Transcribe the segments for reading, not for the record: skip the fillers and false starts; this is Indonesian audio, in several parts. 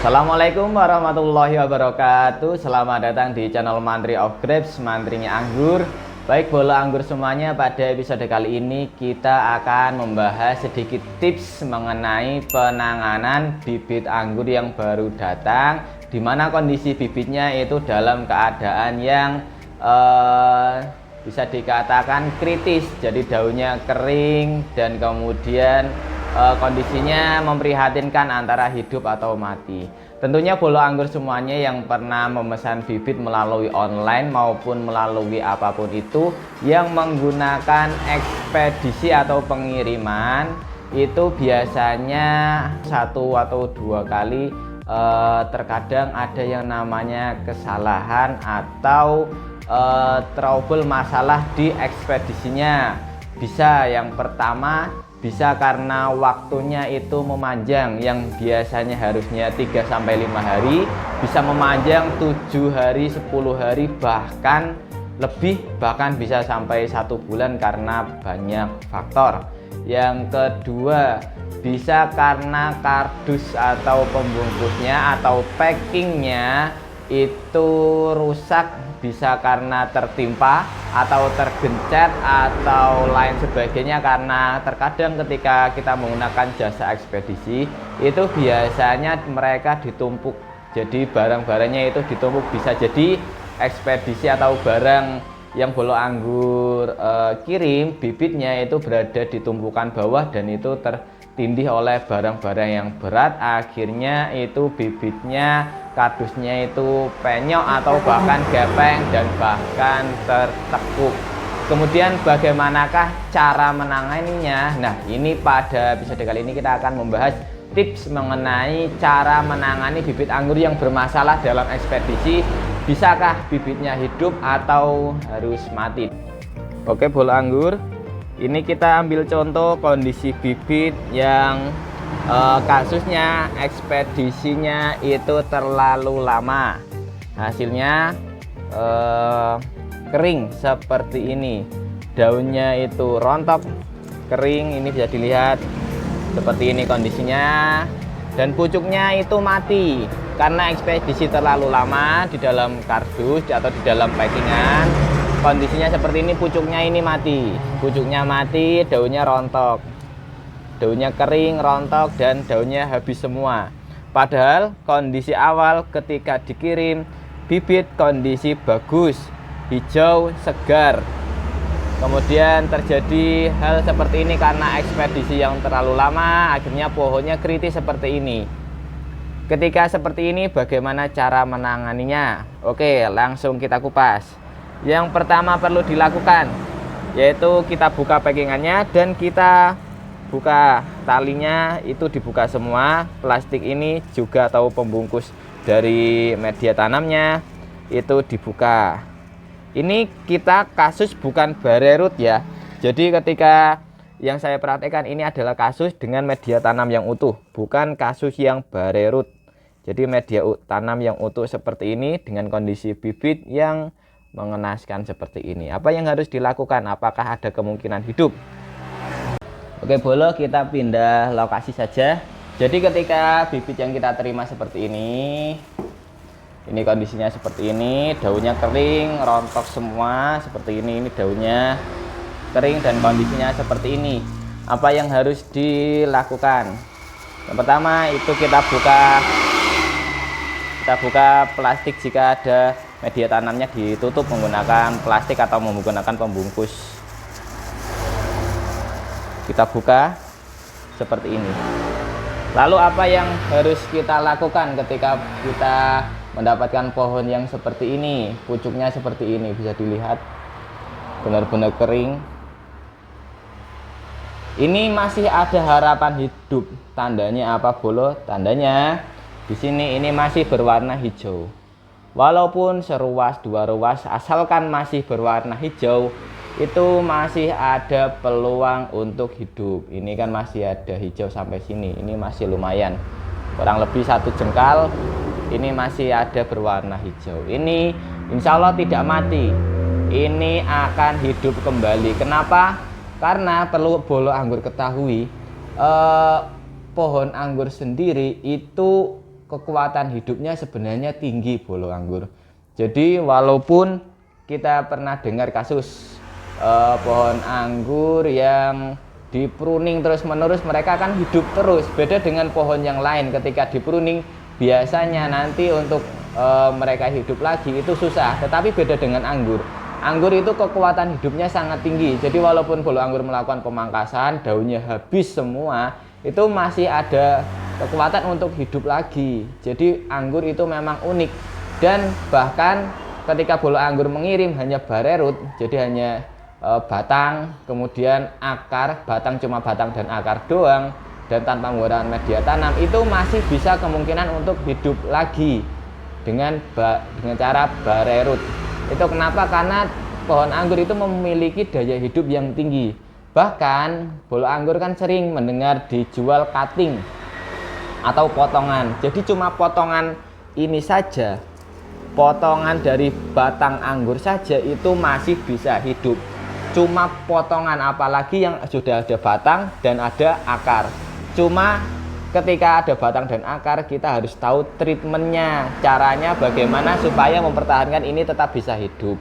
Assalamualaikum warahmatullahi wabarakatuh. Selamat datang di channel Mantri of Grapes, mantrinya anggur. Baik bolo anggur semuanya, pada episode kali ini kita akan membahas sedikit tips mengenai penanganan bibit anggur yang baru datang, di mana kondisi bibitnya itu dalam keadaan yang bisa dikatakan kritis. Jadi daunnya kering dan kemudian kondisinya memprihatinkan antara hidup atau mati. Tentunya bolo anggur semuanya yang pernah memesan bibit melalui online maupun melalui apapun itu yang menggunakan ekspedisi atau pengiriman, itu biasanya 1 atau 2 kali terkadang ada yang namanya kesalahan atau trouble, masalah di ekspedisinya. Bisa yang pertama, bisa karena waktunya itu memanjang, yang biasanya harusnya 3-5 hari bisa memanjang 7 hari, 10 hari, bahkan lebih, bahkan bisa sampai 1 bulan karena banyak faktor. Yang kedua, bisa karena kardus atau pembungkusnya atau packingnya itu rusak, bisa karena tertimpa atau tergencet atau lain sebagainya. Karena terkadang ketika kita menggunakan jasa ekspedisi itu biasanya mereka ditumpuk, jadi barang-barangnya itu ditumpuk. Bisa jadi ekspedisi atau barang yang bolo anggur kirim bibitnya itu berada di tumpukan bawah dan itu tertindih oleh barang-barang yang berat, akhirnya itu bibitnya, kardusnya itu penyok atau bahkan gepeng dan bahkan tertekuk. Kemudian bagaimanakah cara menanganinya? Nah, ini pada episode kali ini kita akan membahas tips mengenai cara menangani bibit anggur yang bermasalah dalam ekspedisi. Bisakah bibitnya hidup atau harus mati? Oke bolo anggur, ini kita ambil contoh kondisi bibit yang kasusnya ekspedisinya itu terlalu lama, hasilnya kering seperti ini, daunnya itu rontok kering, ini bisa dilihat seperti ini kondisinya, dan pucuknya itu mati karena ekspedisi terlalu lama di dalam kardus atau di dalam packingan. Kondisinya seperti ini, pucuknya ini mati, pucuknya mati, daunnya rontok, daunnya kering, rontok, dan daunnya habis semua. Padahal kondisi awal ketika dikirim bibit kondisi bagus, hijau, segar. Kemudian terjadi hal seperti ini karena ekspedisi yang terlalu lama, akhirnya pohonnya kritis seperti ini. Ketika seperti ini bagaimana cara menanganinya? Oke, langsung kita kupas. Yang pertama perlu dilakukan yaitu kita buka packingannya dan kita buka talinya, itu dibuka semua. Plastik ini juga atau pembungkus dari media tanamnya itu dibuka. Ini kita kasus bukan barerut ya. Jadi ketika yang saya perhatikan ini adalah kasus dengan media tanam yang utuh, bukan kasus yang barerut. Jadi media tanam yang utuh seperti ini dengan kondisi bibit yang mengenaskan seperti ini. Apa yang harus dilakukan? Apakah ada kemungkinan hidup? Oke bolo, kita pindah lokasi saja. Jadi ketika bibit yang kita terima seperti ini kondisinya seperti ini, daunnya kering, rontok semua seperti ini daunnya kering dan kondisinya seperti ini. Apa yang harus dilakukan? Yang pertama itu kita buka plastik, jika ada media tanamnya ditutup menggunakan plastik atau menggunakan pembungkus. Kita buka seperti ini. Lalu apa yang harus kita lakukan ketika kita mendapatkan pohon yang seperti ini? Pucuknya seperti ini, bisa dilihat benar-benar kering. Ini masih ada harapan hidup. Tandanya apa bolo? Tandanya di sini ini masih berwarna hijau. Walaupun seruas 2 ruas, asalkan masih berwarna hijau, itu masih ada peluang untuk hidup. Ini kan masih ada hijau sampai sini, ini masih lumayan, kurang lebih 1 jengkal. Ini masih ada berwarna hijau. Ini insya Allah tidak mati, ini akan hidup kembali. Kenapa? Karena perlu bolo anggur ketahui, pohon anggur sendiri itu kekuatan hidupnya sebenarnya tinggi bolo anggur. Jadi walaupun kita pernah dengar kasus pohon anggur yang di pruning terus menerus, mereka kan hidup terus. Beda dengan pohon yang lain, ketika di pruning biasanya nanti untuk mereka hidup lagi itu susah. Tetapi beda dengan anggur. Anggur itu kekuatan hidupnya sangat tinggi. Jadi walaupun bolo anggur melakukan pemangkasan, daunnya habis semua, itu masih ada kekuatan untuk hidup lagi. Jadi anggur itu memang unik. Dan bahkan ketika bolo anggur mengirim hanya barerut, jadi hanya batang, kemudian akar, batang cuma batang dan akar doang, dan tanpa menggunakan media tanam, itu masih bisa kemungkinan untuk hidup lagi dengan cara barerut. Itu kenapa? Karena pohon anggur itu memiliki daya hidup yang tinggi. Bahkan bolo anggur kan sering mendengar dijual cutting atau potongan. Jadi cuma potongan ini saja, potongan dari batang anggur saja itu masih bisa hidup. Cuma potongan, apalagi yang sudah ada batang dan ada akar. Cuma ketika ada batang dan akar, kita harus tahu treatmentnya, caranya bagaimana supaya mempertahankan ini tetap bisa hidup.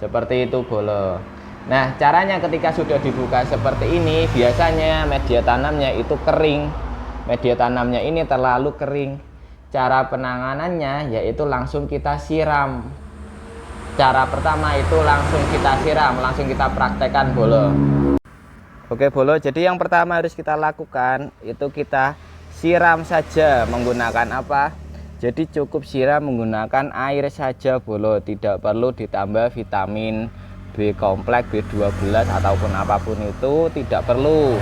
Seperti itu bolo. Nah, caranya ketika sudah dibuka seperti ini, biasanya media tanamnya itu kering. Media tanamnya ini terlalu kering. Cara penanganannya yaitu langsung kita siram. Cara pertama itu langsung kita siram, langsung kita praktekkan bolo. Oke bolo, jadi yang pertama harus kita lakukan itu kita siram saja menggunakan apa? Jadi cukup siram menggunakan air saja bolo, tidak perlu ditambah vitamin B kompleks, B12 ataupun apapun itu, tidak perlu.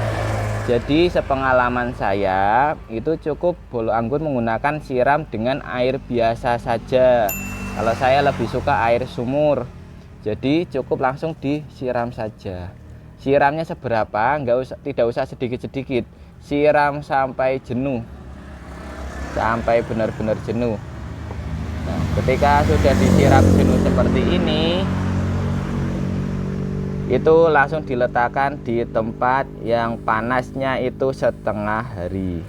Jadi sepengalaman saya itu cukup bolo anggur menggunakan siram dengan air biasa saja. Kalau saya lebih suka air sumur, jadi cukup langsung disiram saja. Siramnya seberapa? Tidak usah sedikit-sedikit. Siram sampai jenuh, sampai benar-benar jenuh. Nah, ketika sudah disiram jenuh seperti ini, itu langsung diletakkan di tempat yang panasnya itu setengah hari.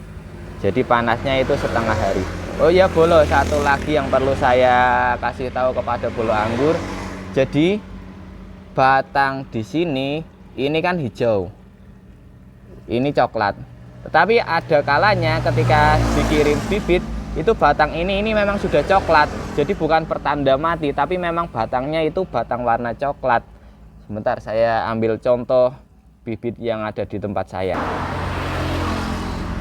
Jadi panasnya itu setengah hari. Oh ya bolo, satu lagi yang perlu saya kasih tahu kepada bolo anggur. Jadi batang di sini ini kan hijau, ini coklat. Tetapi ada kalanya ketika dikirim bibit, itu batang ini memang sudah coklat. Jadi bukan pertanda mati, tapi memang batangnya itu batang warna coklat. Sebentar saya ambil contoh bibit yang ada di tempat saya.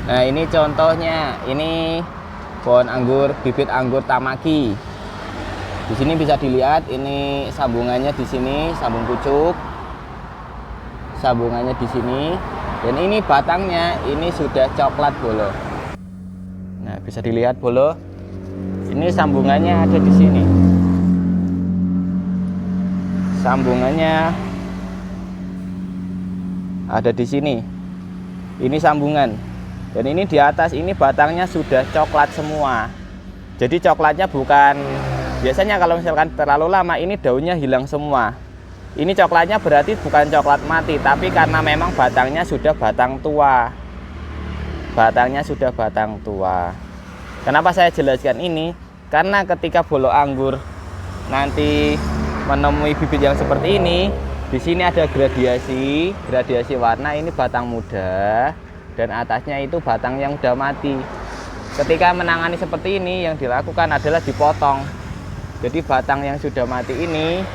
Nah, ini contohnya, ini pohon anggur, bibit anggur Tamaki. Di sini bisa dilihat, ini sambungannya di sini, sambung pucuk. Sambungannya di sini, dan ini batangnya ini sudah coklat bolo. Nah, bisa dilihat bolo, ini sambungannya ada di sini. Sambungannya ada di sini. Ini sambungan, dan ini di atas ini batangnya sudah coklat semua. Jadi coklatnya bukan, biasanya kalau misalkan terlalu lama ini daunnya hilang semua. Ini coklatnya berarti bukan coklat mati, tapi karena memang batangnya sudah batang tua. Batangnya sudah batang tua. Kenapa saya jelaskan ini? Karena ketika bolo anggur nanti menemui bibit yang seperti ini, di sini ada gradiasi warna. Ini batang muda dan atasnya itu batang yang sudah mati. Ketika menangani seperti ini, yang dilakukan adalah dipotong. Jadi batang yang sudah mati ini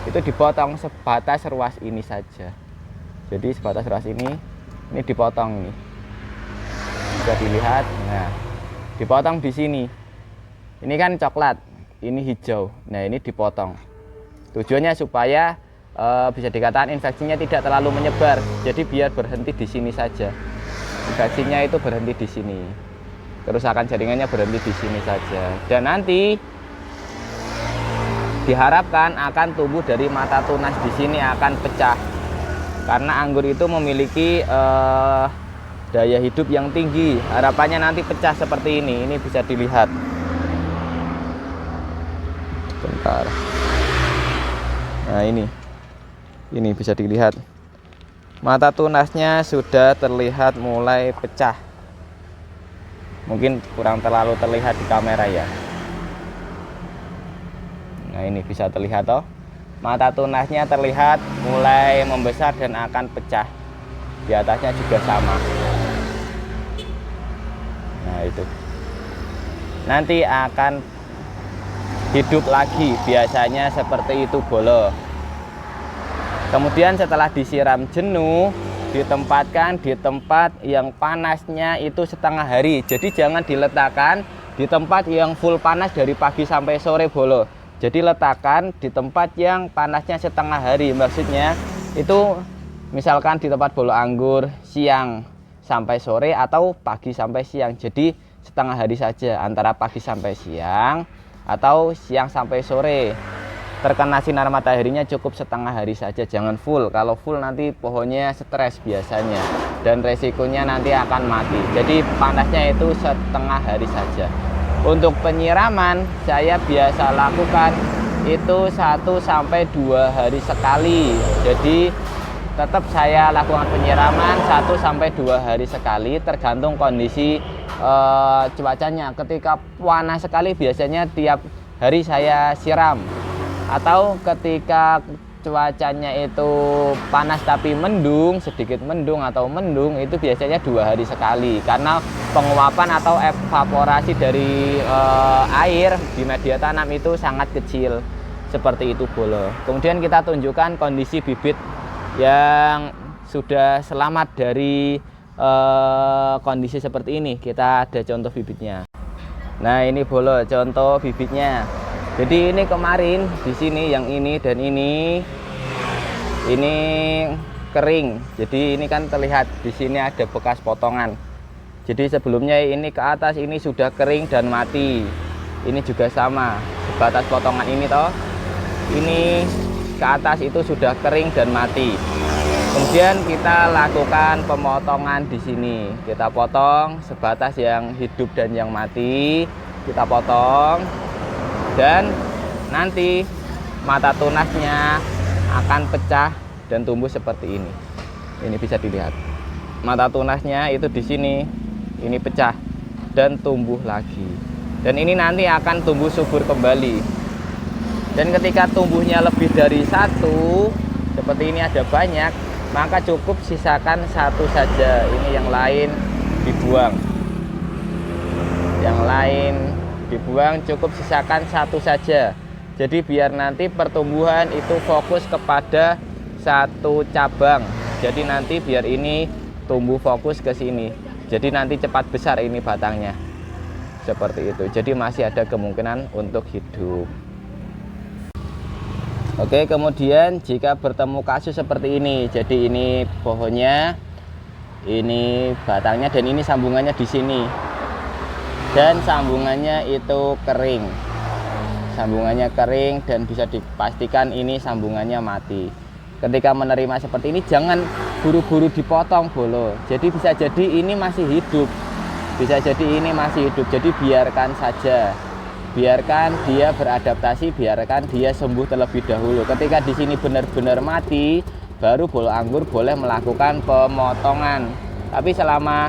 itu dipotong sebatas ruas ini saja. Jadi sebatas ruas ini dipotong nih. Bisa dilihat. Nah, dipotong di sini. Ini kan coklat, ini hijau. Nah, ini dipotong. Tujuannya supaya bisa dikatakan infeksinya tidak terlalu menyebar. Jadi biar berhenti di sini saja. Infeksinya itu berhenti di sini. Kerusakan jaringannya berhenti di sini saja. Dan nanti diharapkan akan tumbuh dari mata tunas di sini akan pecah, karena anggur itu memiliki daya hidup yang tinggi. Harapannya nanti pecah seperti ini. Ini bisa dilihat. Bentar. Nah, ini bisa dilihat. Mata tunasnya sudah terlihat mulai pecah. mungkin kurang terlalu terlihat di kamera ya. Nah ini bisa terlihat toh, mata tunasnya terlihat mulai membesar dan akan pecah. Di atasnya juga sama. Nah itu nanti akan hidup lagi, biasanya seperti itu bolo. Kemudian setelah disiram jenuh, ditempatkan di tempat yang panasnya itu setengah hari. Jadi jangan diletakkan di tempat yang full panas dari pagi sampai sore bolo. Jadi letakkan di tempat yang panasnya setengah hari. Maksudnya itu misalkan di tempat bolo anggur siang sampai sore atau pagi sampai siang. Jadi setengah hari saja, antara pagi sampai siang atau siang sampai sore. Terkena sinar mataharinya cukup setengah hari saja, jangan full. Kalau full nanti pohonnya stres biasanya dan resikonya nanti akan mati. Jadi panasnya itu setengah hari saja. Untuk penyiraman saya biasa lakukan itu 1 sampai 2 hari sekali. Jadi tetap saya lakukan penyiraman 1 sampai 2 hari sekali, tergantung kondisi cuacanya. Ketika panas sekali biasanya tiap hari saya siram, atau ketika cuacanya itu panas tapi mendung, sedikit mendung atau mendung, itu biasanya 2 hari sekali, karena penguapan atau evaporasi dari air di media tanam itu sangat kecil. Seperti itu bolo. Kemudian kita tunjukkan kondisi bibit yang sudah selamat dari kondisi seperti ini. Kita ada contoh bibitnya. Nah ini bolo contoh bibitnya. Jadi ini kemarin di sini yang ini dan ini kering. Jadi ini kan terlihat di sini ada bekas potongan. Jadi sebelumnya ini ke atas ini sudah kering dan mati. Ini juga sama, sebatas potongan ini toh. Ini ke atas itu sudah kering dan mati. Kemudian kita lakukan pemotongan di sini. Kita potong sebatas yang hidup dan yang mati. Kita potong. Dan nanti mata tunasnya akan pecah dan tumbuh seperti ini. Ini bisa dilihat. Mata tunasnya itu di sini, ini pecah dan tumbuh lagi. Dan ini nanti akan tumbuh subur kembali. Dan ketika tumbuhnya lebih dari 1, seperti ini ada banyak, maka cukup sisakan 1 saja. Ini yang lain dibuang. Yang lain dibuang, cukup sisakan 1 saja. Jadi biar nanti pertumbuhan itu fokus kepada 1 cabang. Jadi nanti biar ini tumbuh fokus ke sini. Jadi nanti cepat besar ini batangnya. Seperti itu. Jadi masih ada kemungkinan untuk hidup. Oke, kemudian jika bertemu kasus seperti ini, jadi ini pohonnya, ini batangnya, dan ini sambungannya di sini. Dan sambungannya itu kering. Sambungannya kering dan bisa dipastikan ini sambungannya mati. Ketika menerima seperti ini jangan buru-buru dipotong bolo. Jadi bisa jadi ini masih hidup. Bisa jadi ini masih hidup. Jadi biarkan saja. Biarkan dia beradaptasi, biarkan dia sembuh terlebih dahulu. Ketika di sini benar-benar mati, baru bolo anggur boleh melakukan pemotongan. Tapi selama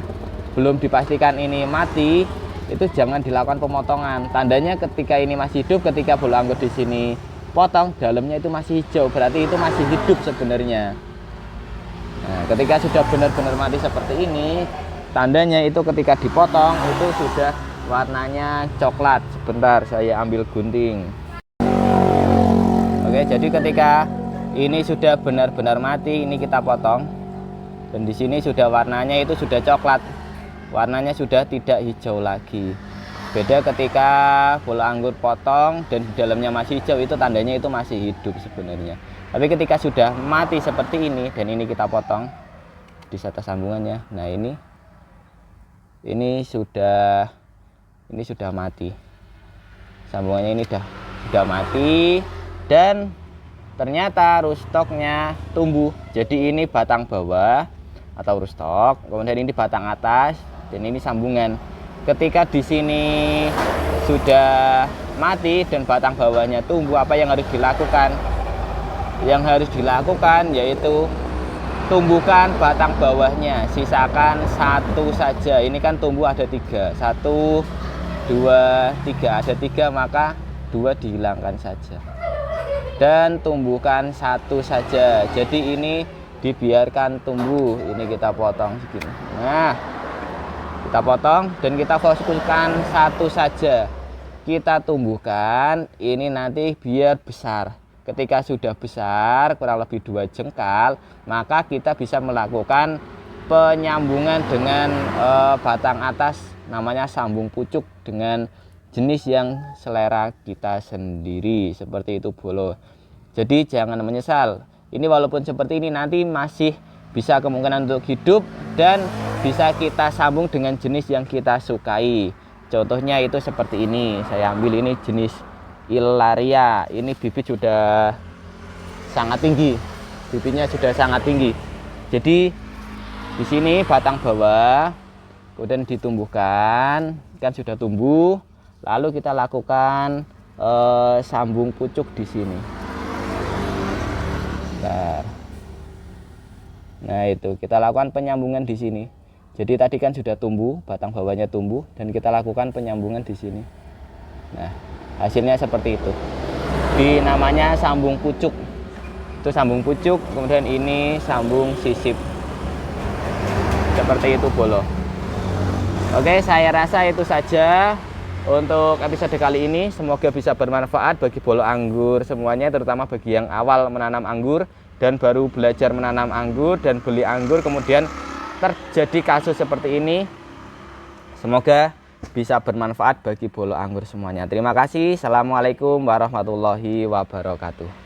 belum dipastikan ini mati, itu jangan dilakukan pemotongan. Tandanya ketika ini masih hidup, ketika bolo anggur di sini potong, dalamnya itu masih hijau, berarti itu masih hidup sebenarnya. Nah, ketika sudah benar-benar mati seperti ini, tandanya itu ketika dipotong itu sudah warnanya coklat. Sebentar saya ambil gunting. Oke, jadi ketika ini sudah benar-benar mati, ini kita potong. Dan di sini sudah warnanya itu sudah coklat. Warnanya sudah tidak hijau lagi. Beda ketika bolo anggur potong dan di dalamnya masih hijau, itu tandanya itu masih hidup sebenarnya. Tapi ketika sudah mati seperti ini dan ini kita potong di atas sambungannya. Nah, ini sudah mati. Sambungannya ini sudah mati dan ternyata rootstocknya tumbuh. Jadi ini batang bawah atau rootstock, kemudian ini batang atas dan ini sambungan. Ketika di sini sudah mati dan batang bawahnya tumbuh, apa yang harus dilakukan? Yang harus dilakukan yaitu tumbuhkan batang bawahnya, sisakan satu saja. Ini kan tumbuh ada 3, 1 2 3, ada 3 maka 2 dihilangkan saja dan tumbuhkan satu saja. Jadi ini dibiarkan tumbuh. Ini kita potong segini. Nah, kita potong dan kita fokuskan satu saja, kita tumbuhkan. Ini nanti biar besar. Ketika sudah besar kurang lebih 2 jengkal, maka kita bisa melakukan penyambungan dengan batang atas, namanya sambung pucuk dengan jenis yang selera kita sendiri, seperti itu bolo. Jadi jangan menyesal. Ini walaupun seperti ini nanti masih bisa kemungkinan untuk hidup dan bisa kita sambung dengan jenis yang kita sukai. Contohnya itu seperti ini, saya ambil ini jenis Ilaria. Ini bibit sudah sangat tinggi, bibitnya sudah sangat tinggi. Jadi di sini batang bawah kemudian ditumbuhkan, kan sudah tumbuh. Lalu kita lakukan sambung pucuk di sini. Bentar. Nah itu kita lakukan penyambungan di sini. Jadi tadi kan sudah tumbuh, batang bawahnya tumbuh, dan kita lakukan penyambungan di sini. Nah, hasilnya seperti itu. Namanya sambung pucuk. Itu sambung pucuk, kemudian ini sambung sisip. Seperti itu bolo. Oke, saya rasa itu saja untuk episode kali ini. Semoga bisa bermanfaat bagi bolo anggur semuanya, terutama bagi yang awal menanam anggur dan baru belajar menanam anggur dan beli anggur kemudian terjadi kasus seperti ini. Semoga bisa bermanfaat bagi bolo anggur semuanya. Terima kasih. Assalamualaikum warahmatullahi wabarakatuh.